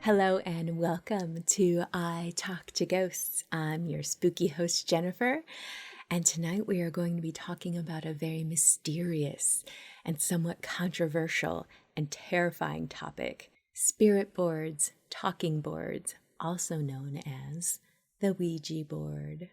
Hello and welcome to I Talk to Ghosts. I'm your spooky host, Jennifer, and tonight we are going to be talking about a very mysterious and somewhat controversial and terrifying topic: spirit boards, talking boards, also known as the Ouija board.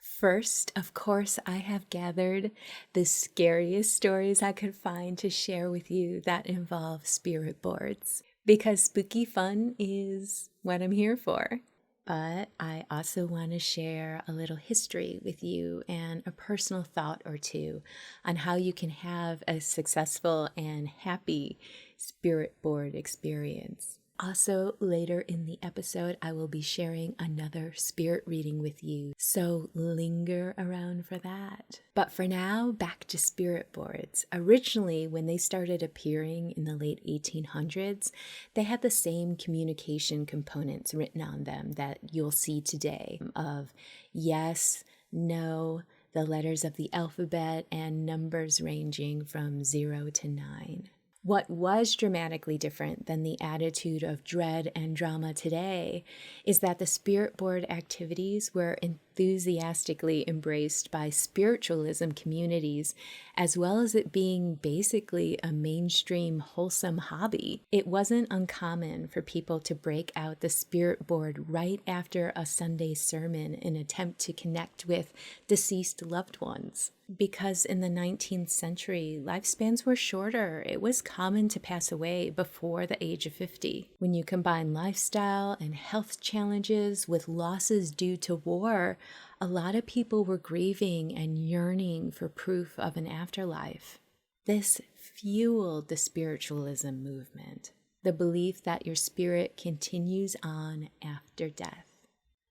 First, of course, I have gathered the scariest stories I could find to share with you that involve spirit boards, because spooky fun is what I'm here for. But I also want to share a little history with you and a personal thought or two on how you can have a successful and happy spirit board experience. Also, later in the episode, I will be sharing another spirit reading with you, so linger around for that. But for now, back to spirit boards. Originally, when they started appearing in the late 1800s, they had the same communication components written on them that you'll see today of yes, no, the letters of the alphabet, and numbers ranging from 0 to 9. What was dramatically different than the attitude of dread and drama today is that the spirit board activities were enthusiastically embraced by spiritualism communities, as well as it being basically a mainstream wholesome hobby. It wasn't uncommon for people to break out the spirit board right after a Sunday sermon in an attempt to connect with deceased loved ones. Because in the 19th century, lifespans were shorter. It was common to pass away before the age of 50. When you combine lifestyle and health challenges with losses due to war, a lot of people were grieving and yearning for proof of an afterlife. This fueled the spiritualism movement, the belief that your spirit continues on after death.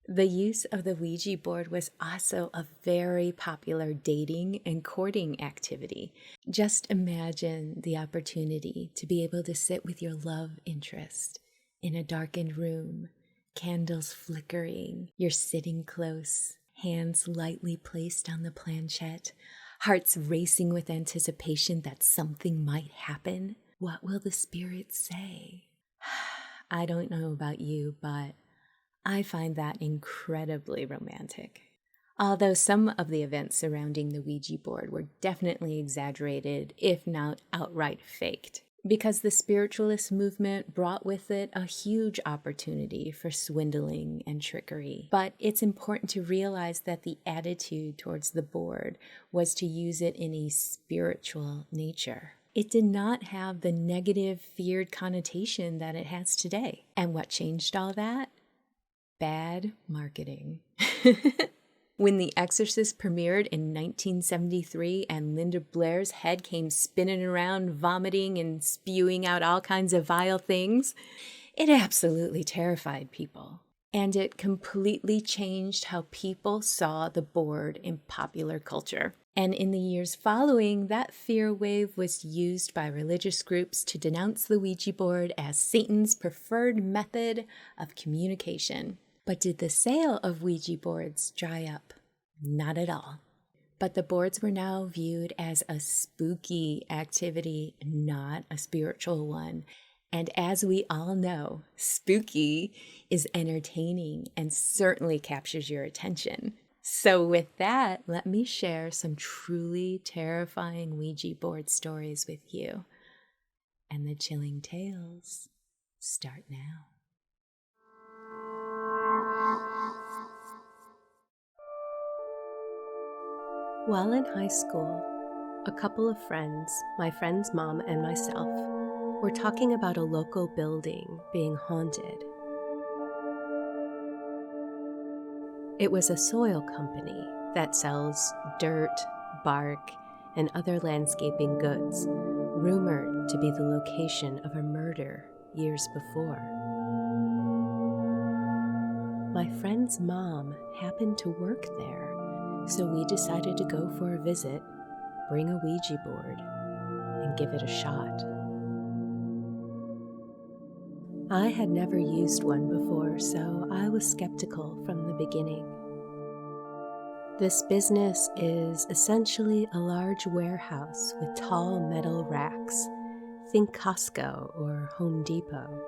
The use of the Ouija board was also a very popular dating and courting activity. Just imagine the opportunity to be able to sit with your love interest in a darkened room, candles flickering, you're sitting close, hands lightly placed on the planchette, hearts racing with anticipation that something might happen. What will the spirits say? I don't know about you, but I find that incredibly romantic. Although some of the events surrounding the Ouija board were definitely exaggerated, if not outright faked, because the spiritualist movement brought with it a huge opportunity for swindling and trickery. But it's important to realize that the attitude towards the board was to use it in a spiritual nature. It did not have the negative, feared connotation that it has today. And what changed all that? Bad marketing. When The Exorcist premiered in 1973 and Linda Blair's head came spinning around, vomiting and spewing out all kinds of vile things, it absolutely terrified people. And it completely changed how people saw the board in popular culture. And in the years following, that fear wave was used by religious groups to denounce the Ouija board as Satan's preferred method of communication. But did the sale of Ouija boards dry up? Not at all. But the boards were now viewed as a spooky activity, not a spiritual one. And as we all know, spooky is entertaining and certainly captures your attention. So with that, let me share some truly terrifying Ouija board stories with you. And the chilling tales start now. While in high school, a couple of friends, my friend's mom and myself, were talking about a local building being haunted. It was a soil company that sells dirt, bark, and other landscaping goods, rumored to be the location of a murder years before. My friend's mom happened to work there, so we decided to go for a visit, bring a Ouija board, and give it a shot. I had never used one before, so I was skeptical from the beginning. This business is essentially a large warehouse with tall metal racks. Think Costco or Home Depot.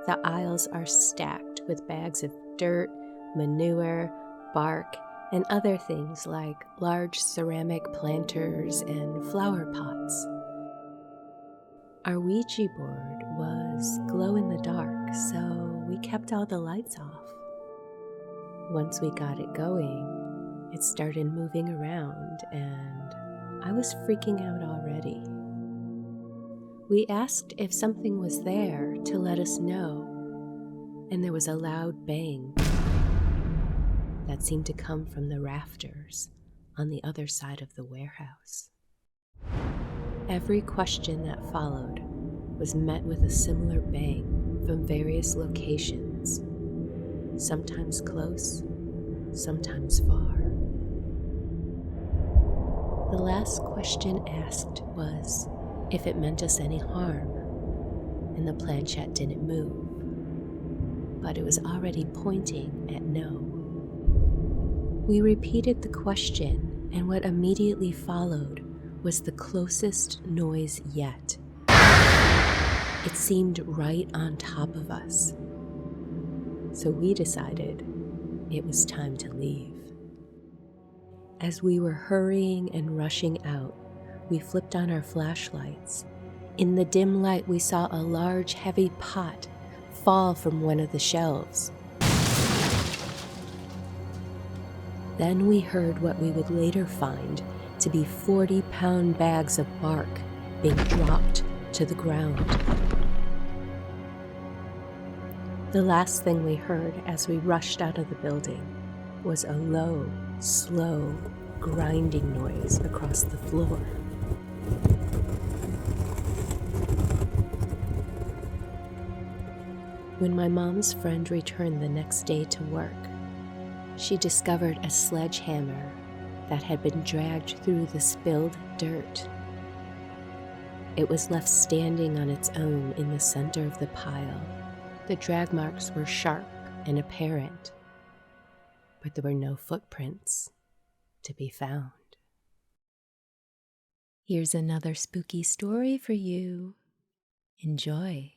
the aisles are stacked with bags of dirt, manure, bark, and other things like large ceramic planters and flower pots. Our Ouija board was glow in the dark, so we kept all the lights off. Once we got it going, it started moving around, and I was freaking out already. We asked if something was there to let us know, and there was a loud bang that seemed to come from the rafters on the other side of the warehouse. Every question that followed was met with a similar bang from various locations, sometimes close, sometimes far. The last question asked was if it meant us any harm, and the planchette didn't move, but it was already pointing at no. We repeated the question, and what immediately followed was the closest noise yet. It seemed right on top of us. So we decided it was time to leave. As we were hurrying and rushing out, we flipped on our flashlights. In the dim light, we saw a large, heavy pot fall from one of the shelves. Then we heard what we would later find to be 40-pound bags of bark being dropped to the ground. The last thing we heard as we rushed out of the building was a low, slow, grinding noise across the floor. When my mom's friend returned the next day to work, she discovered a sledgehammer that had been dragged through the spilled dirt. It was left standing on its own in the center of the pile. The drag marks were sharp and apparent, but there were no footprints to be found. Here's another spooky story for you. Enjoy.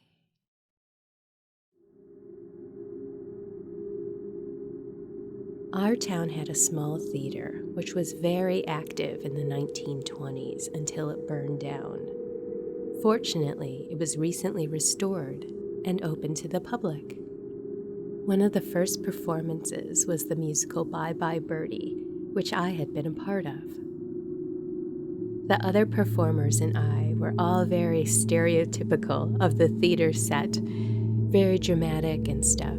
Our town had a small theater, which was very active in the 1920s until it burned down. Fortunately, it was recently restored and open to the public. One of the first performances was the musical Bye Bye Birdie, which I had been a part of. The other performers and I were all very stereotypical of the theater set, very dramatic and stuff.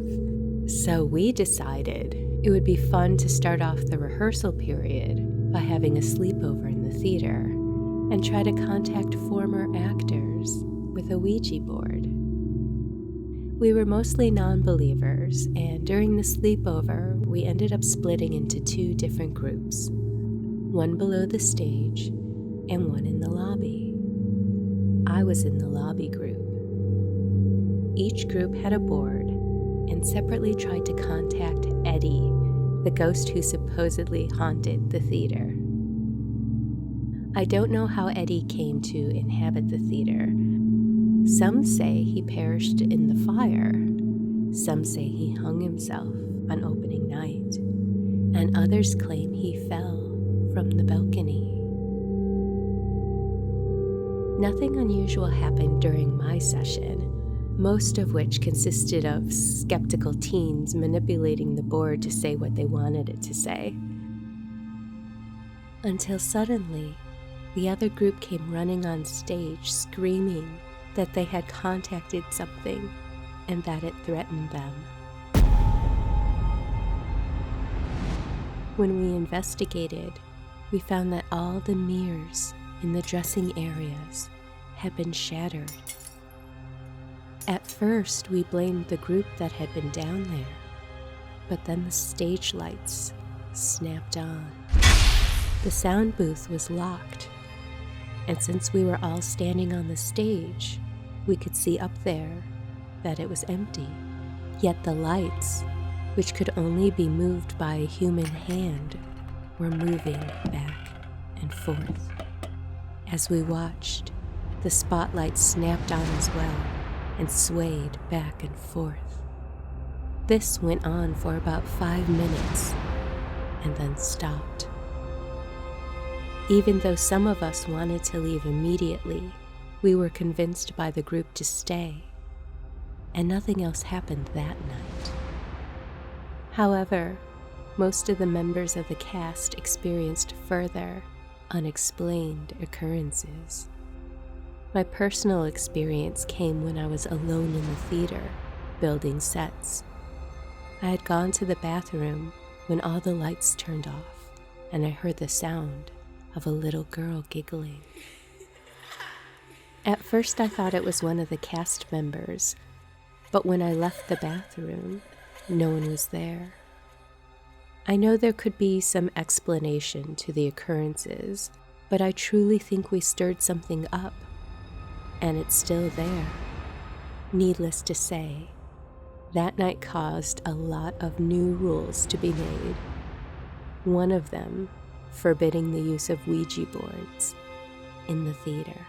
So we decided it would be fun to start off the rehearsal period by having a sleepover in the theater and try to contact former actors with a Ouija board. We were mostly non-believers, and during the sleepover, we ended up splitting into two different groups, one below the stage and one in the lobby. I was in the lobby group. Each group had a board and separately tried to contact Eddie, the ghost who supposedly haunted the theater. I don't know how Eddie came to inhabit the theater. Some say he perished in the fire. Some say he hung himself on opening night. And others claim he fell from the balcony. Nothing unusual happened during my session, most of which consisted of skeptical teens manipulating the board to say what they wanted it to say. Until suddenly, the other group came running on stage screaming that they had contacted something and that it threatened them. When we investigated, we found that all the mirrors in the dressing areas had been shattered. At first, we blamed the group that had been down there, but then the stage lights snapped on. The sound booth was locked, and since we were all standing on the stage, we could see up there that it was empty. Yet the lights, which could only be moved by a human hand, were moving back and forth. As we watched, the spotlight snapped on as well, and swayed back and forth. This went on for about 5 minutes and then stopped. Even though some of us wanted to leave immediately, we were convinced by the group to stay, and nothing else happened that night. However, most of the members of the cast experienced further, unexplained occurrences. My personal experience came when I was alone in the theater, building sets. I had gone to the bathroom when all the lights turned off, and I heard the sound of a little girl giggling. At first I thought it was one of the cast members, but when I left the bathroom, no one was there. I know there could be some explanation to the occurrences, but I truly think we stirred something up, and it's still there. Needless to say, that night caused a lot of new rules to be made. One of them forbidding the use of Ouija boards in the theater.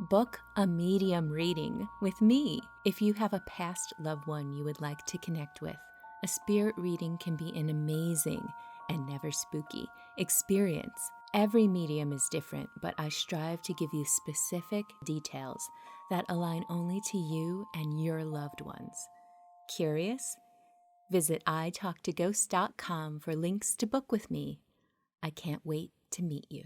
Book a medium reading with me. If you have a past loved one you would like to connect with, a spirit reading can be an amazing and never spooky experience. Every medium is different, but I strive to give you specific details that align only to you and your loved ones. Curious? Visit italktoghosts.com for links to book with me. I can't wait to meet you.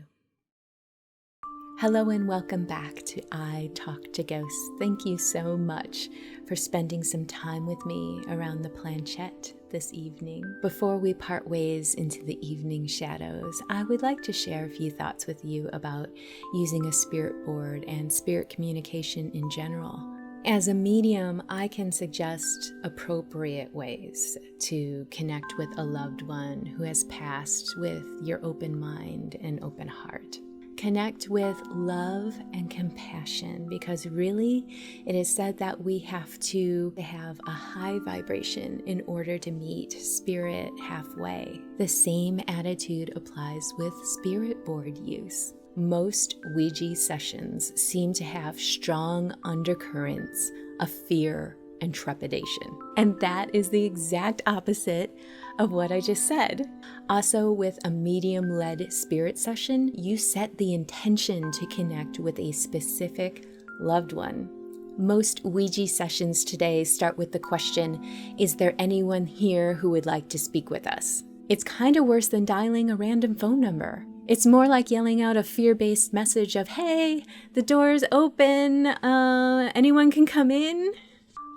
Hello and welcome back to I Talk to Ghosts. Thank you so much for spending some time with me around the planchette this evening. Before we part ways into the evening shadows, I would like to share a few thoughts with you about using a spirit board and spirit communication in general. As a medium, I can suggest appropriate ways to connect with a loved one who has passed with your open mind and open heart. Connect with love and compassion, because really it is said that we have to have a high vibration in order to meet spirit halfway. The same attitude applies with spirit board use. Most Ouija sessions seem to have strong undercurrents of fear and trepidation. And that is the exact opposite of what I just said. Also, with a medium-led spirit session, you set the intention to connect with a specific loved one. Most Ouija sessions today start with the question, is there anyone here who would like to speak with us? It's kind of worse than dialing a random phone number. It's more like yelling out a fear-based message of, hey, the door's open, anyone can come in?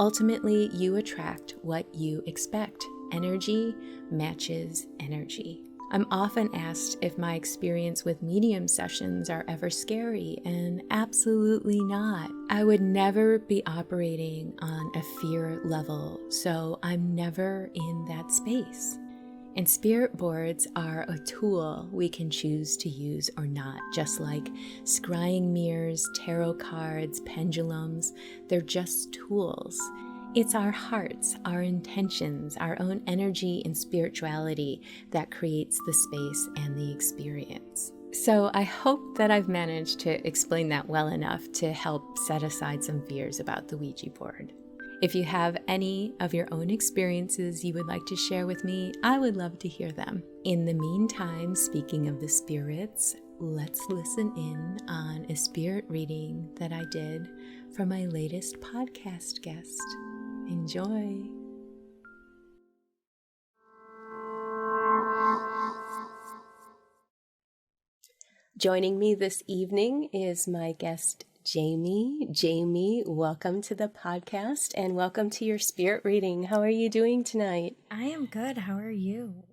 Ultimately, you attract what you expect. Energy matches energy. I'm often asked if my experience with medium sessions are ever scary, and absolutely not. I would never be operating on a fear level, so I'm never in that space. And spirit boards are a tool we can choose to use or not, just like scrying mirrors, tarot cards, pendulums. They're just tools. It's our hearts, our intentions, our own energy and spirituality that creates the space and the experience. So I hope that I've managed to explain that well enough to help set aside some fears about the Ouija board. If you have any of your own experiences you would like to share with me, I would love to hear them. In the meantime, speaking of the spirits, let's listen in on a spirit reading that I did for my latest podcast guest. Enjoy. Joining me this evening is my guest, Jamie. Jamie, welcome to the podcast and welcome to your spirit reading. How are you doing tonight? I am good. How are you?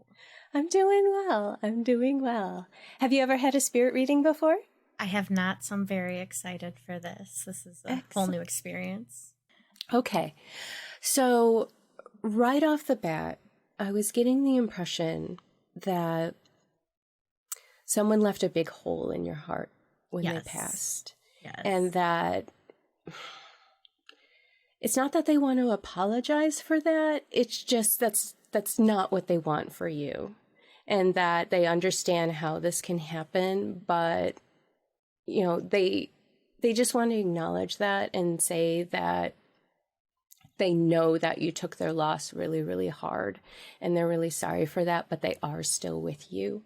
I'm doing well. Have you ever had a spirit reading before? I have not, so I'm very excited for this. This is a whole new experience. Okay. So right off the bat, I was getting the impression that someone left a big hole in your heart when they passed. Yes. And that it's not that they want to apologize for that. It's just that's not what they want for you. and that they understand how this can happen, but they just want to acknowledge that and say that they know that you took their loss really, really hard, and they're really sorry for that, but they are still with you.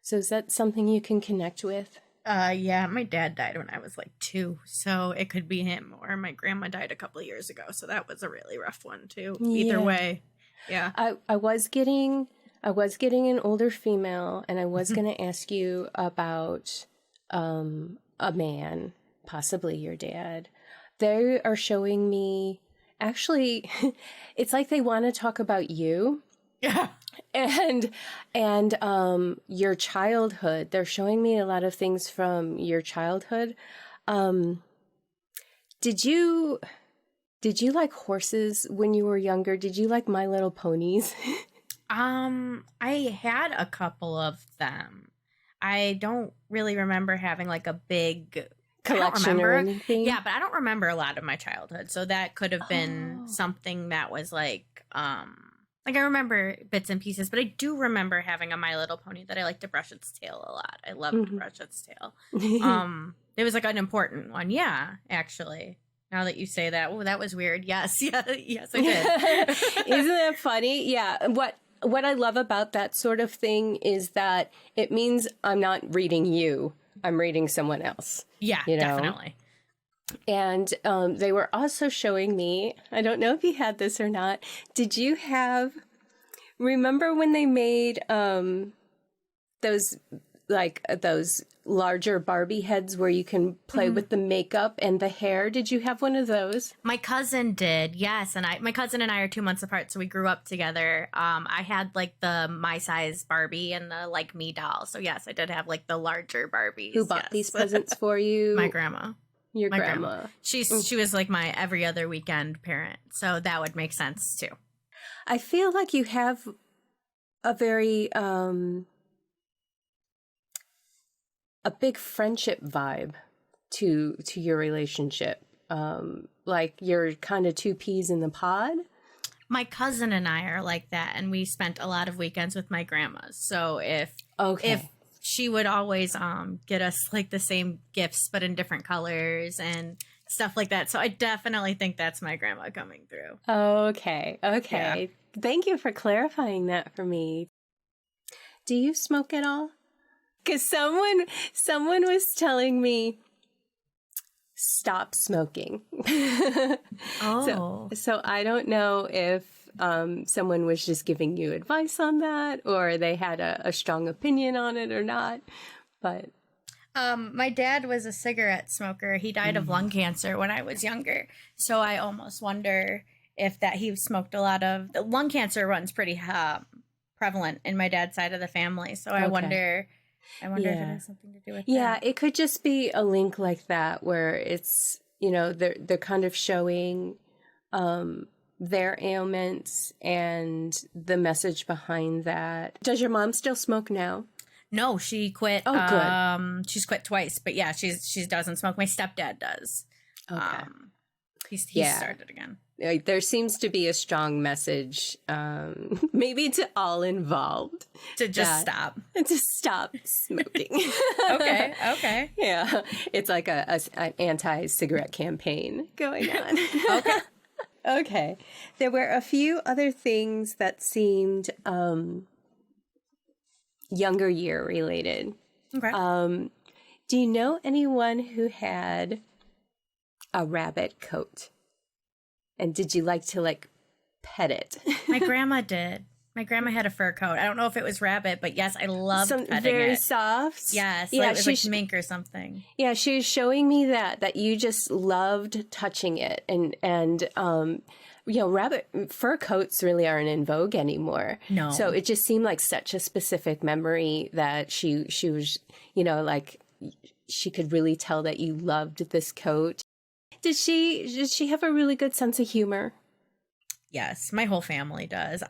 So is that something you can connect with? Yeah, my dad died when I was like 2, so it could be him, or my grandma died a couple of years ago, so that was a really rough one too. Either way, yeah. I was getting an older female, and I was going to ask you about a man, possibly your dad. They are showing me, actually, it's like they want to talk about you. Yeah. And your childhood. They're showing me a lot of things from your childhood. Did you like horses when you were younger? Did you like My Little Ponies? I had a couple of them. I don't really remember having like a big collection or anything. Yeah, but I don't remember a lot of my childhood. So that could have been something that was like I remember bits and pieces, but I do remember having a My Little Pony that I liked to brush its tail a lot. I loved to brush its tail. It was like an important one. Yeah, actually. Now that you say that, oh, that was weird. Yes, yes, I did. Isn't that funny? Yeah. What I love about that sort of thing is that it means I'm not reading you. I'm reading someone else. Yeah, definitely. And they were also showing me, I don't know if you had this or not, remember when they made those larger Barbie heads where you can play with the makeup and the hair? Did you have one of those? My cousin did, yes. And my cousin and I are 2 months apart, so we grew up together. I had like the My Size Barbie and the Like Me doll. So yes, I did have like the larger Barbies. Who bought these presents for you? My grandma. Your grandma. She was like my every other weekend parent, so that would make sense too. I feel like you have a very a big friendship vibe to your relationship. Like you're kind of two peas in the pod. My cousin and I are like that, and we spent a lot of weekends with my grandmas. So if she would always get us like the same gifts but in different colors and stuff like that. So I definitely think that's my grandma coming through. Okay. Yeah. Thank you for clarifying that for me. Do you smoke at all? Because someone was telling me stop smoking. Oh. So I don't know if someone was just giving you advice on that, or they had a strong opinion on it or not. But my dad was a cigarette smoker. He died of lung cancer when I was younger. So I almost wonder if that he smoked a lot of the lung cancer runs pretty prevalent in my dad's side of the family. So I wonder if it has something to do with that. Yeah, it could just be a link like that where it's, they're kind of showing their ailments and the message behind that. Does your mom still smoke now? No, she quit. Oh, good. She's quit twice, but yeah, she doesn't smoke. My stepdad does. Okay. He's started again. There seems to be a strong message, maybe to all involved, to just stop. To stop smoking. Okay. Yeah, it's like an anti-cigarette campaign going on. Okay. There were a few other things that seemed younger year related. Okay. Do you know anyone who had a rabbit coat? And did you like to pet it? My grandma did. My grandma had a fur coat. I don't know if it was rabbit, but yes, I loved petting very it. Soft. Yes, yeah, it was like mink or something. Yeah, she was showing me that you just loved touching it, and rabbit fur coats really aren't in vogue anymore. No, so it just seemed like such a specific memory that she was, she could really tell that you loved this coat. Did she have a really good sense of humor? Yes, my whole family does.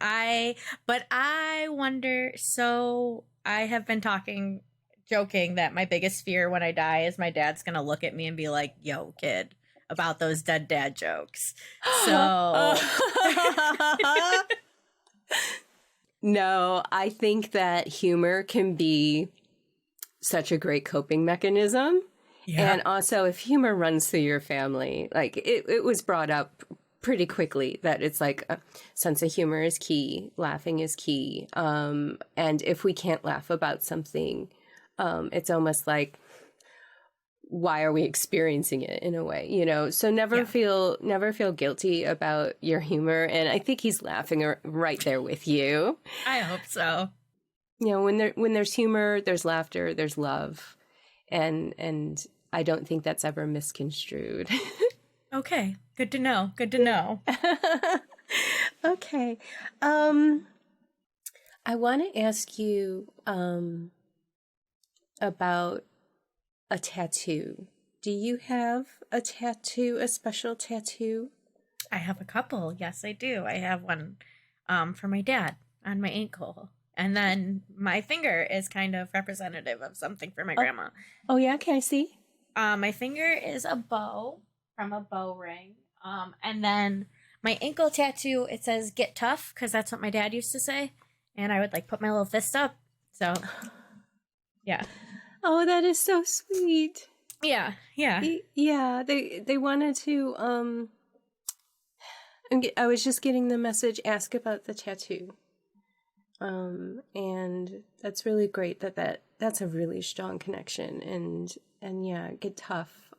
But I wonder, so I have been joking that my biggest fear when I die is my dad's going to look at me and be like, yo, kid, about those dead dad jokes. So No, I think that humor can be such a great coping mechanism. Yeah. And also, if humor runs through your family, like it was brought up pretty quickly that it's like a sense of humor is key, laughing is key. And if we can't laugh about something, it's almost like, why are we experiencing it in a way, you know? So never feel guilty about your humor. And I think he's laughing right there with you. I hope so. You know, when there's humor, there's laughter, there's love. And I don't think that's ever misconstrued. Okay. Good to know. Good to know. Okay. I want to ask you about a tattoo. Do you have a tattoo, a special tattoo? I have a couple. Yes, I do. I have one for my dad on my ankle. And then my finger is kind of representative of something for my grandma. Oh, yeah? Can I see? My finger is a bow from a bow ring. And then my ankle tattoo, it says "Get Tough" because that's what my dad used to say. And I would like put my little fist up. So, yeah. Oh, that is so sweet. Yeah, yeah. Yeah, they wanted to, I was just getting the message, ask about the tattoo. And that's really great that's a really strong connection and yeah, Get Tough.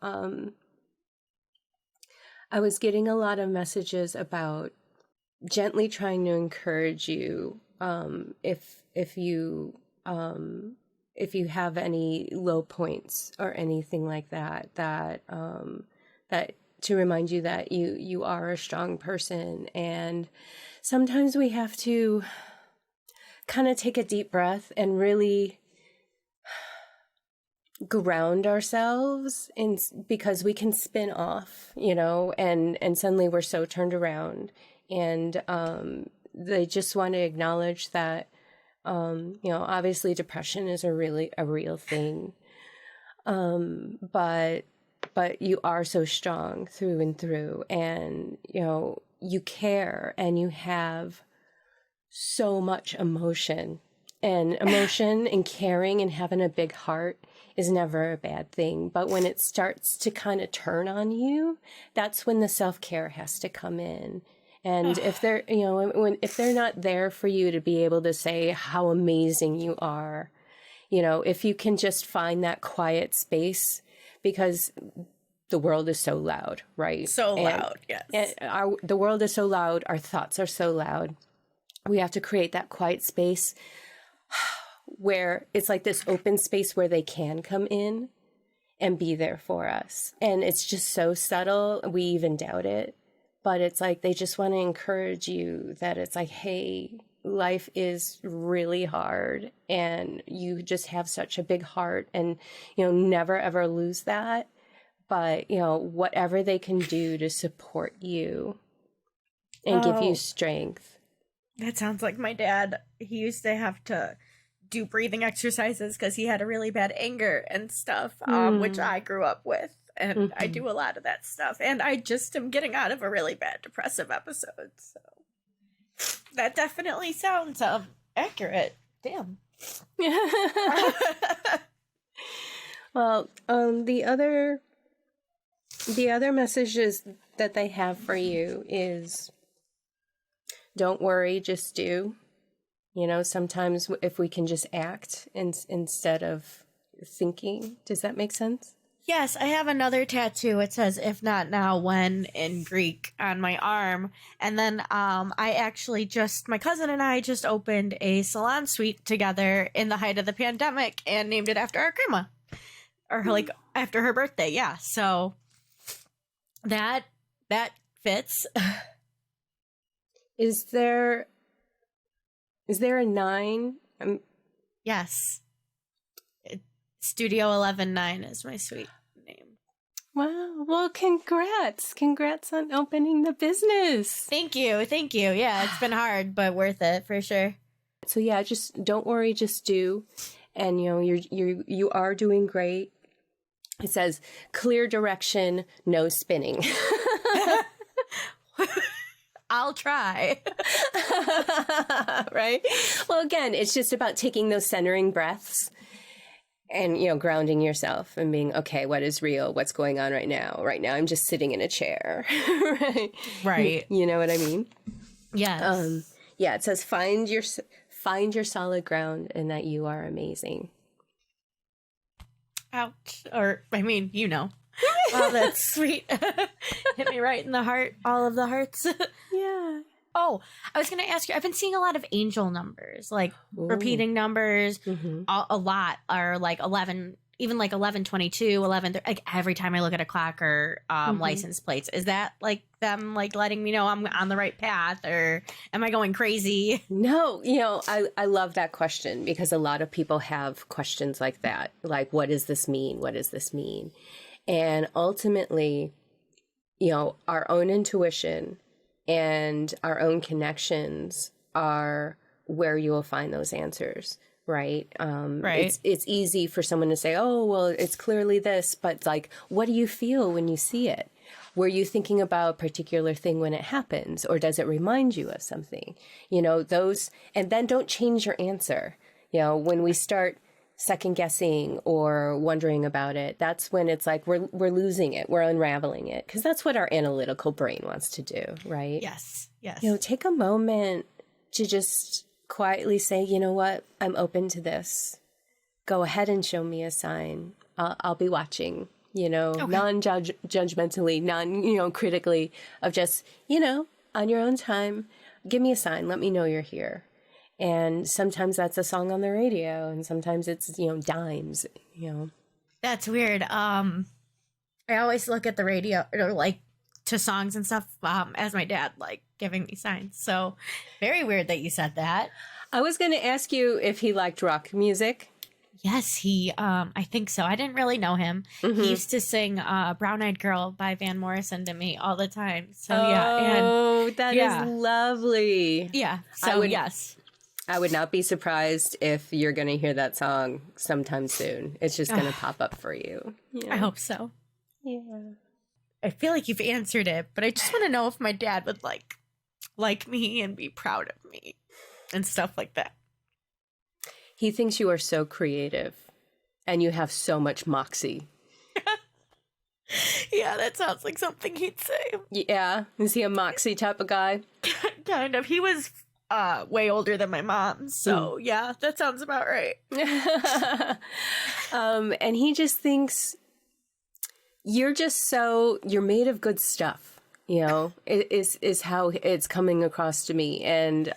I was getting a lot of messages about gently trying to encourage you, if you have any low points or anything like that to remind you that you are a strong person. And sometimes we have to kind of take a deep breath and really ground ourselves because we can spin off, you know, and suddenly we're so turned around. And they just want to acknowledge that, you know, obviously depression is a real thing. But you are so strong through and through, and, you know, you care and you have so much emotion, and caring and having a big heart is never a bad thing. But when it starts to kind of turn on you, that's when the self-care has to come in. And if they're, you know, if they're not there for you to be able to say how amazing you are, you know, if you can just find that quiet space, because the world is so loud, right? So loud, yes. And the world is so loud. Our thoughts are so loud. We have to create that quiet space where it's like this open space where they can come in and be there for us. And it's just so subtle. We even doubt it. But it's like they just want to encourage you that it's like, hey, life is really hard and you just have such a big heart, and, you know, never ever lose that. But, you know, whatever they can do to support you and give you strength. That sounds like my dad. He used to have to do breathing exercises because he had a really bad anger and stuff, which I grew up with. And I do a lot of that stuff. And I just am getting out of a really bad depressive episode. So that definitely sounds accurate. Damn. Well, the other messages that they have for you is, don't worry, just do. You know, sometimes if we can just act instead of thinking. Does that make sense? Yes, I have another tattoo. It says, "If not now, when," in Greek on my arm. And then I actually my cousin and I just opened a salon suite together in the height of the pandemic and named it after our grandma. Or like after her birthday, yeah. So that fits. Is there a 9? Yes. Studio 119 is my suite name. Wow. Well, congrats. Congrats on opening the business. Thank you. Yeah, it's been hard, but worth it for sure. So yeah, just don't worry, just do. And, you know, you are doing great. It says clear direction, no spinning. I'll try. Right? Well, again, it's just about taking those centering breaths and, you know, grounding yourself and being, okay, what is real? What's going on right now? Right now, I'm just sitting in a chair. Right? Right. You know what I mean? Yes. Yeah, it says find your solid ground and that you are amazing. Ouch. Or, I mean, you know. Well, that's sweet. Hit me right in the heart. All of the hearts. Yeah. Oh, I was going to ask you, I've been seeing a lot of angel numbers, like repeating numbers, a lot are like 11, even like 1122, 11, like every time I look at a clock or license plates. Is that like them like letting me know I'm on the right path, or am I going crazy? No, you know, I love that question because a lot of people have questions like that. Like, what does this mean? What does this mean? And ultimately, you know, our own intuition and our own connections are where you will find those answers, right? Right. It's easy for someone to say, oh, well, it's clearly this, but like, what do you feel when you see it? Were you thinking about a particular thing when it happens, or does it remind you of something? You know, those, and then don't change your answer. You know, when we start second guessing or wondering about it, that's when it's like we're losing it, we're unraveling it, because that's what our analytical brain wants to do, right? Yes. Yes. You know, take a moment to just quietly say, you know what, I'm open to this. Go ahead and show me a sign. I'll be watching, you know, non-judgmentally, critically, of just, you know, on your own time, give me a sign. Let me know you're here. And sometimes that's a song on the radio, and sometimes it's, you know, dimes, you know. That's weird. I always look at the radio or like to songs and stuff as my dad like giving me signs. So very weird that you said that. I was going to ask you if he liked rock music. Yes, he I think so. I didn't really know him. He used to sing Brown Eyed Girl by Van Morrison to me all the time. So Oh, that is lovely. Yeah. So yes. I would not be surprised if you're going to hear that song sometime soon. It's just going to pop up for you. Yeah. I hope so. Yeah. I feel like you've answered it, but I just want to know if my dad would like me and be proud of me and stuff like that. He thinks you are so creative and you have so much moxie. Yeah, that sounds like something he'd say. Yeah. Is he a moxie type of guy? Kind of. He was way older than my mom. So yeah, that sounds about right. And he just thinks you're made of good stuff, you know, is how it's coming across to me. And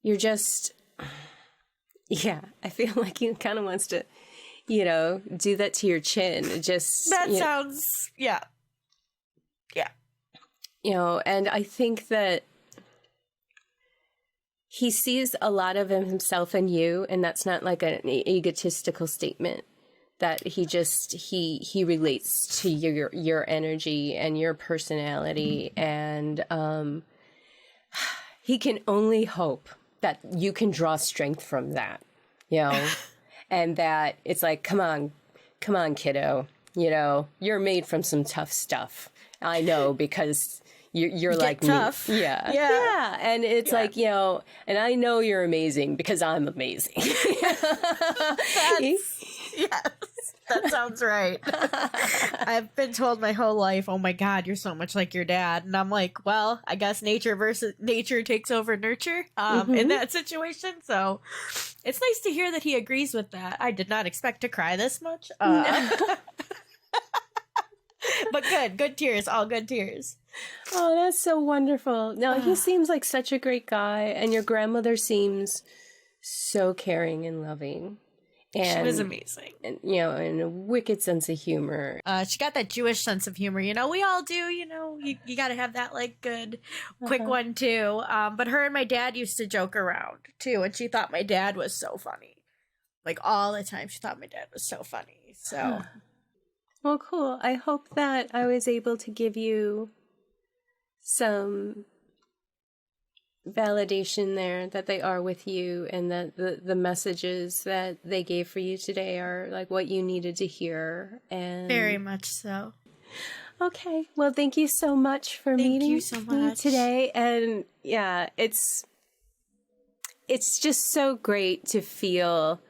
you're just, yeah, I feel like he kind of wants to, you know, do that to your chin. Just that sounds, yeah. You know, and I think that he sees a lot of himself in you, and that's not like an egotistical statement. That he relates to your energy and your personality, and he can only hope that you can draw strength from that, you know, and that it's like, come on, kiddo, you know, you're made from some tough stuff. I know, because you're like tough. Me. Yeah. And it's like, you know, and I know you're amazing because I'm amazing. Yes, that sounds right. I've been told my whole life, oh my God, you're so much like your dad. And I'm like, well, I guess nature takes over nurture in that situation. So it's nice to hear that he agrees with that. I did not expect to cry this much. But good tears, all good tears. Oh, that's so wonderful. No, he seems like such a great guy, and your grandmother seems so caring and loving. And, she was amazing. And, you know, and a wicked sense of humor. She got that Jewish sense of humor. You know, we all do, you know, you got to have that, like, good, quick one, too. But her and my dad used to joke around, too, and she thought my dad was so funny. Like, all the time, she thought my dad was so funny, so... Well, cool. I hope that I was able to give you some validation there that they are with you, and that the messages that they gave for you today are like what you needed to hear. And very much so. Okay. Well, thank you so much for Thank meeting you so me much. today. And yeah, it's just so great to feel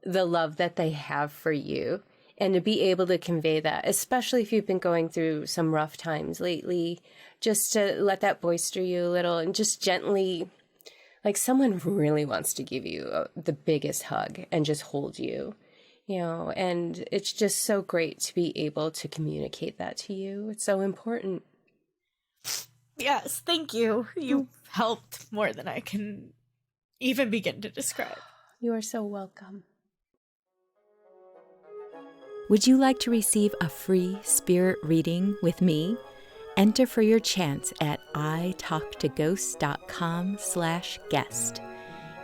the love that they have for you and to be able to convey that, especially if you've been going through some rough times lately, just to let that bolster you a little and just gently, like someone really wants to give you the biggest hug and just hold you, and it's just so great to be able to communicate that to you. It's so important. Yes, thank you. You've helped more than I can even begin to describe. You are so welcome. Would you like to receive a free spirit reading with me? Enter for your chance at italktoghosts.com/guest.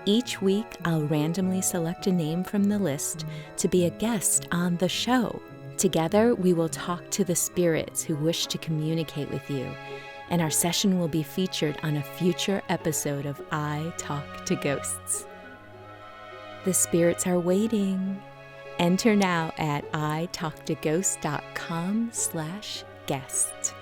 Each week, I'll randomly select a name from the list to be a guest on the show. Together, we will talk to the spirits who wish to communicate with you, and our session will be featured on a future episode of I Talk to Ghosts. The spirits are waiting. Enter now at italktoghosts.com/guest.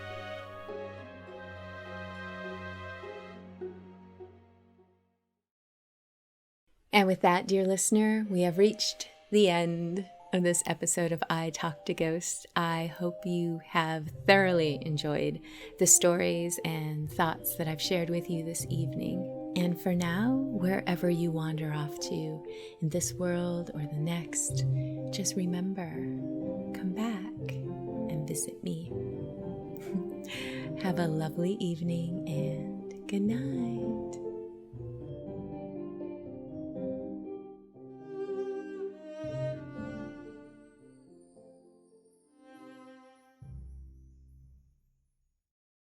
And with that, dear listener, we have reached the end of this episode of I Talk to Ghosts. I hope you have thoroughly enjoyed the stories and thoughts that I've shared with you this evening. And for now, wherever you wander off to in this world or the next, just remember, come back and visit me. Have a lovely evening and good night.